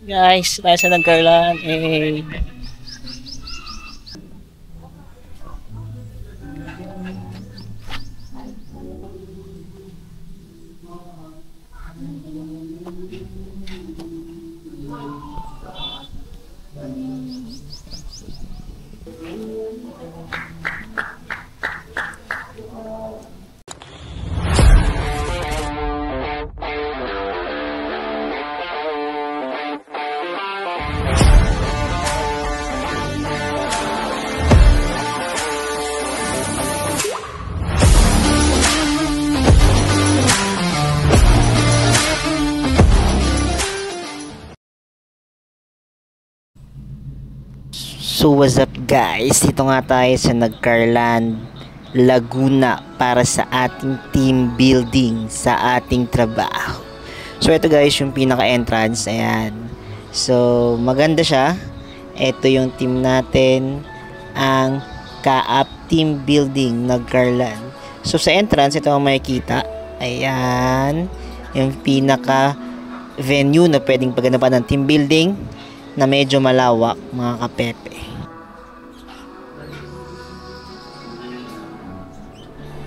Guys, tayo sa Nagkarlan. Eh, So what's up guys, dito nga tayo sa Nagkarlan, Laguna para sa ating team building sa ating trabaho. So ito guys yung pinaka entrance, ayan. So maganda siya. Ito yung team natin, ang Kaap Team Building Nagkarlan. So sa entrance, ito ang makikita, ayan, yung pinaka venue na pwedeng pagganapan ng team building na medyo malawak mga kapepe.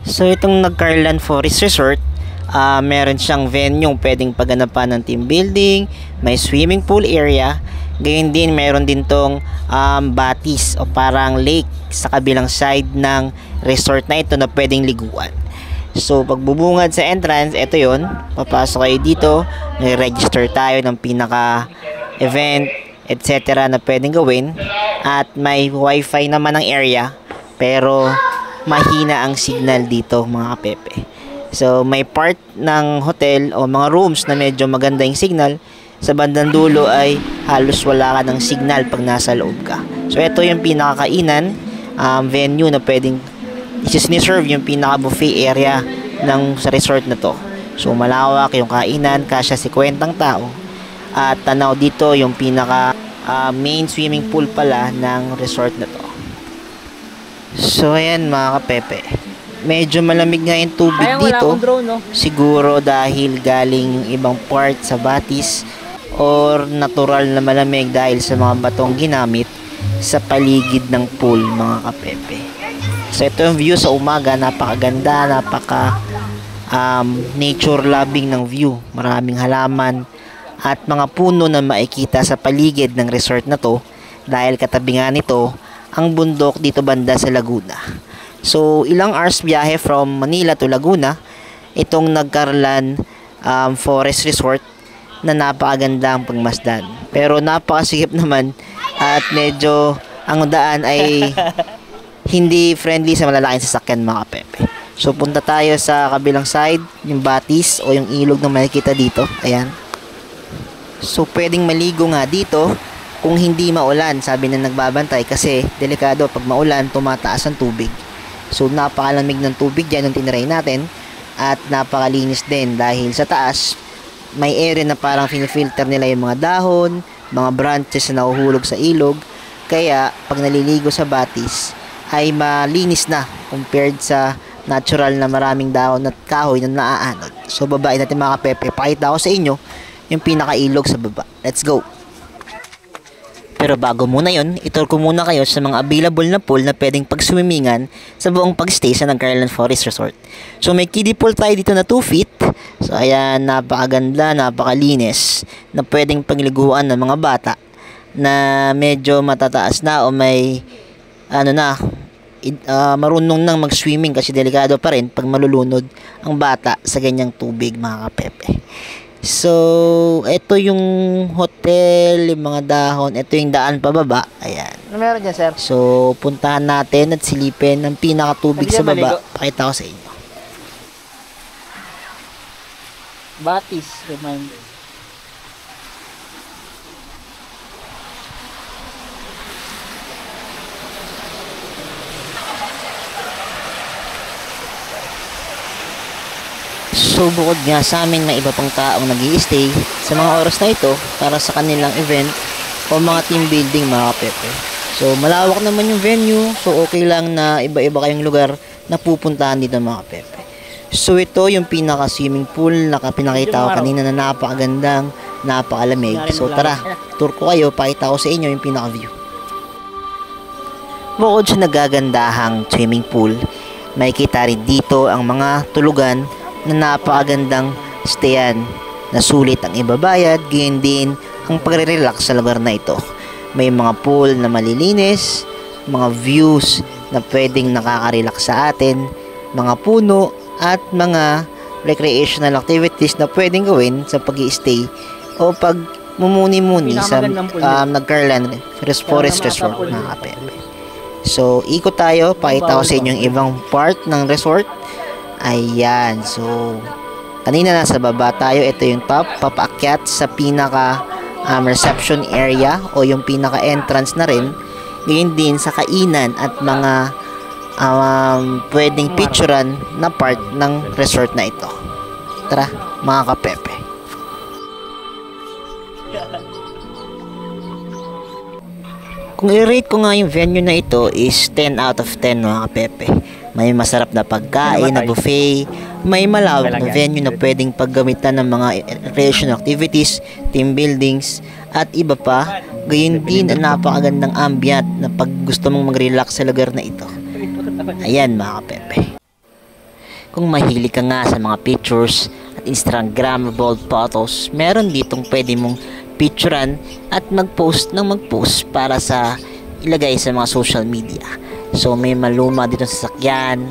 So itong Nagkarlan Forest Resort, meron siyang venue pwedeng pagganapan ng team building, may swimming pool area, gayon din meron din tong batis o parang lake sa kabilang side ng resort na ito na pwedeng liguan. So pagbubungad sa entrance, ito yon, papasok kayo dito, may-register tayo ng pinaka event etc. na pwedeng gawin, at may wifi naman ang area pero mahina ang signal dito mga kapepe. So may part ng hotel o mga rooms na medyo maganda yung signal, sa bandang dulo ay halos wala ka ng signal pag nasa loob ka. So ito yung pinakakainan venue na pwedeng isi-serve, yung pinaka buffet area ng sa resort na to. So malawak yung kainan, kasya 50 tao. At tanaw dito yung pinaka main swimming pool pala ng resort na to. So ayan mga kapepe, medyo malamig nga yung tubig dito. drone, no? Siguro dahil galing yung ibang part sa batis, or natural na malamig dahil sa mga batong ginamit sa paligid ng pool mga kapepe. So ito yung view sa umaga, napakaganda, napaka nature loving ng view. Maraming halaman at mga puno na makikita sa paligid ng resort na to, dahil katabi nga nito ang bundok dito banda sa Laguna. So ilang hours biyahe from Manila to Laguna itong Nagkarlan Forest Resort na napakaganda ang pagmasdan. Pero napakasikip naman at medyo ang daan ay hindi friendly sa malalaking sasakyan mga pepe. So punta tayo sa kabilang side, yung batis o yung ilog na makikita dito. Ayan. So pwedeng maligo nga dito kung hindi maulan, sabi na nagbabantay, kasi delikado pag maulan, tumataas ang tubig. So napakalamig ng tubig dyan nung tinry natin, at napakalinis din dahil sa taas may area na parang filter nila yung mga dahon, mga branches na nahuhulog sa ilog, kaya pag naliligo sa batis ay malinis na compared sa natural na maraming dahon at kahoy na naaanod. So babae natin mga kapepe, pakita ko sa inyo yung pinakailog sa baba. Let's go! Pero bago muna yon, itur ko muna kayo sa mga available na pool na pwedeng pagswimmingan sa buong pagstay sa Nagkarlan Forest Resort. So may kiddie pool tayo dito na 2 feet. So ayan, napakaganda, napakalinis, na pwedeng pagliguan ng mga bata na medyo matataas na o may marunong nang mag-swimming, kasi delikado pa rin pag malulunod ang bata sa ganyang tubig mga kapepe. So, ito yung hotel, yung mga dahon, ito yung daan pababa. Ayan. Ano meron dyan, sir? So, puntahan natin at silipin ang pinakatubig sa baba. Pakita ko sa inyo. Batis, remind. So bukod nga sa amin, may iba pang taong nag-i-stay sa mga oras na ito para sa kanilang event o mga team building mga kapepe. So malawak naman yung venue, so okay lang na iba-iba kayong lugar na pupuntahan dito mga kapepe. So ito yung pinaka swimming pool na pinakita ko kanina na napakagandang napakalamig. So tara, tour ko kayo, pakita ko sa inyo yung pinaka-view. Bukod sa nagagandahang swimming pool, makikita rin dito ang mga tulugan na napakagandang stayan na sulit ang ibabayad, gayon din ang pagre-relax sa lugar na ito. May mga pool na malilinis, mga views na pwedeng nakaka-relax sa atin, mga puno at mga recreational activities na pwedeng gawin sa pag-i-stay o pag mumuni-muni sa Nagcarlan Forest Resort mga kapepe. So, ikot tayo. Pakita ko sa inyo yung ibang part ng resort. Ayan. So, kanina nasa baba tayo. Ito yung top. Papaakyat sa pinaka reception area o yung pinaka entrance na rin. Ngayon din sa kainan at mga pwedeng picturean na part ng resort na ito. Tara, mga kapepe. Kung i-rate ko nga yung venue na ito is 10 out of 10 mga kapepe. May masarap na pagkain na buffet, may malawak na venue na pwedeng paggamitan ng mga recreational activities, team buildings, at iba pa. Gayon din ang napakagandang ambient na pag gusto mong mag-relax sa lugar na ito. Ayan mga kapepe. Kung mahilig ka nga sa mga pictures at Instagrammable photos, meron ditong pwede mong picturean at mag-post para sa ilagay sa mga social media. So may maluma dito sa sasakyan,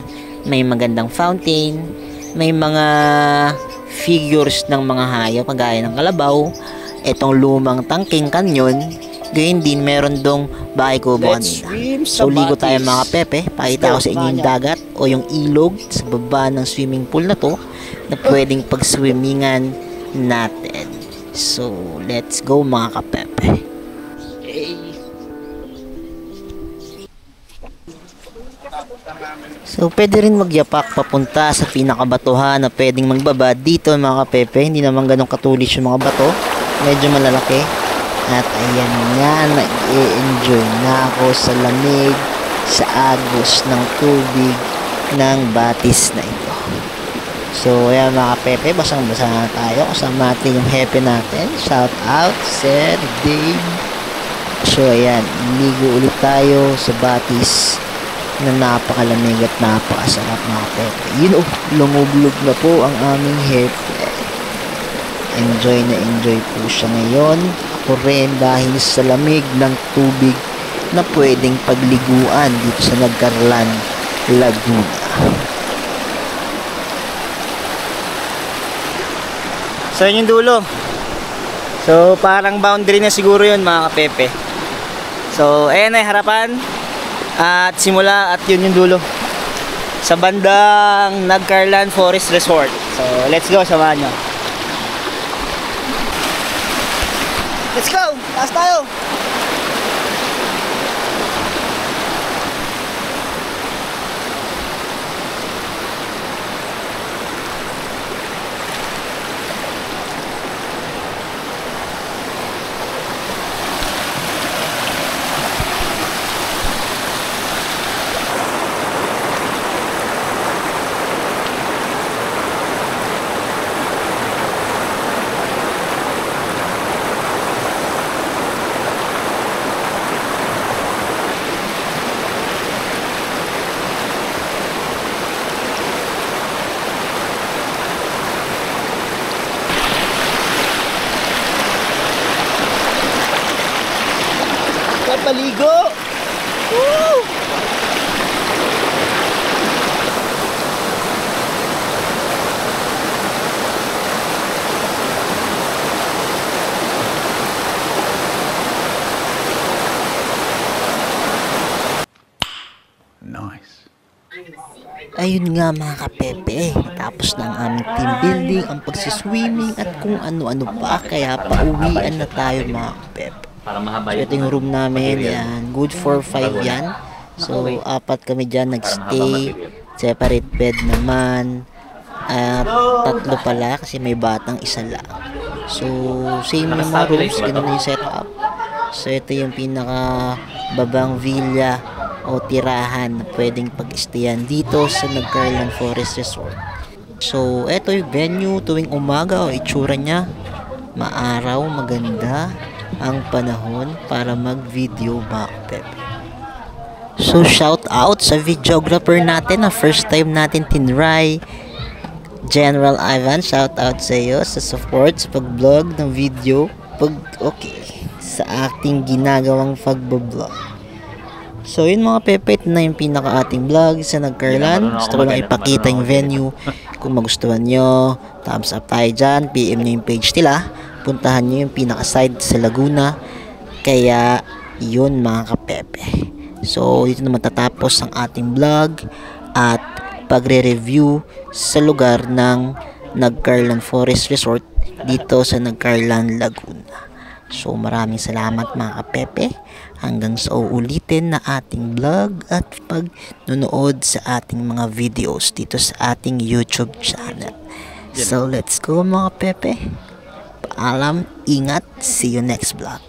may magandang fountain, may mga figures ng mga hayop kagaya ng kalabaw, etong lumang tangking kanyon, gayon din meron dong bahay kubo kanina. So ligo tayo mga pepe, pakita ko sa inyo yung dagat o yung ilog sa baba ng swimming pool na to na pwedeng pag-swimmingan natin. So, let's go mga kapepe. So, pwede rin magyapak papunta sa pinakabatuhan na pwedeng magbaba dito mga kapepe. Hindi naman ganun katulis yung mga bato. Medyo malalaki. At ayan nga, nag-i-enjoy na ako sa lamig, sa agos ng tubig ng batis na ito. So, ayan mga pepe, basang-basa na tayo. Kasama natin yung hepe natin. Shout out, Sir Dave. So, ayan, ligo ulit tayo sa batis na napakalamig at napakasarap mga pepe. Yun, lumublog na po ang aming hepe. Enjoy na enjoy po siya ngayon. Ako rin dahil sa lamig ng tubig na pwedeng pagliguan dito sa Nagcarlan, Laguna. So yun yung dulo. So parang boundary na siguro yun mga kapepe. So ayan ay harapan at simula at yun yung dulo sa bandang Nagcarlan Forest Resort. So let's go, samahan nyo. Let's go! Taas tayo! Paligo! Woo! Nice. Ayun nga mga kapepe, tapos na ang aming team building, ang pagsiswimming at kung ano-ano pa, kaya pauwian na tayo mga kapepe. Para mahaba So ito yung room namin, yan, good for 5 yan. So apat kami dyan nagstay, separate bed naman, at tatlo pala kasi may batang isa lang. So same yung mga rooms, ganun yung setup. So ito yung pinaka babang villa o tirahan na pwedeng pag-stayan dito sa Nagcarlan Forest Resort. So ito yung venue tuwing umaga o itsura nya. maaraw, maganda ang panahon para mag-video mga kapepe. So shout out sa videographer natin na first time natin tinry, General Ivan. Shout out sa iyo sa support sa pag-vlog ng video, sa ating ginagawang pag-vlog. So yun mga pepe, ito na yung pinaka ating vlog sa Nagcarlan. Gusto ko lang ipakita yung venue. Kung magustuhan nyo, thumbs up tayo dyan, PM nyo yung page nila, puntahan nyo yung pinaka side sa Laguna. Kaya yun mga kapepe. So dito na matatapos ang ating vlog at pagre-review sa lugar ng Nagcarlan Forest Resort dito sa Nagcarlan, Laguna. So maraming salamat mga kapepe, hanggang sa uulitin na ating vlog at pagnunood sa ating mga videos dito sa ating YouTube channel. So let's go mga pepe. Paalam, ingat, see you next vlog.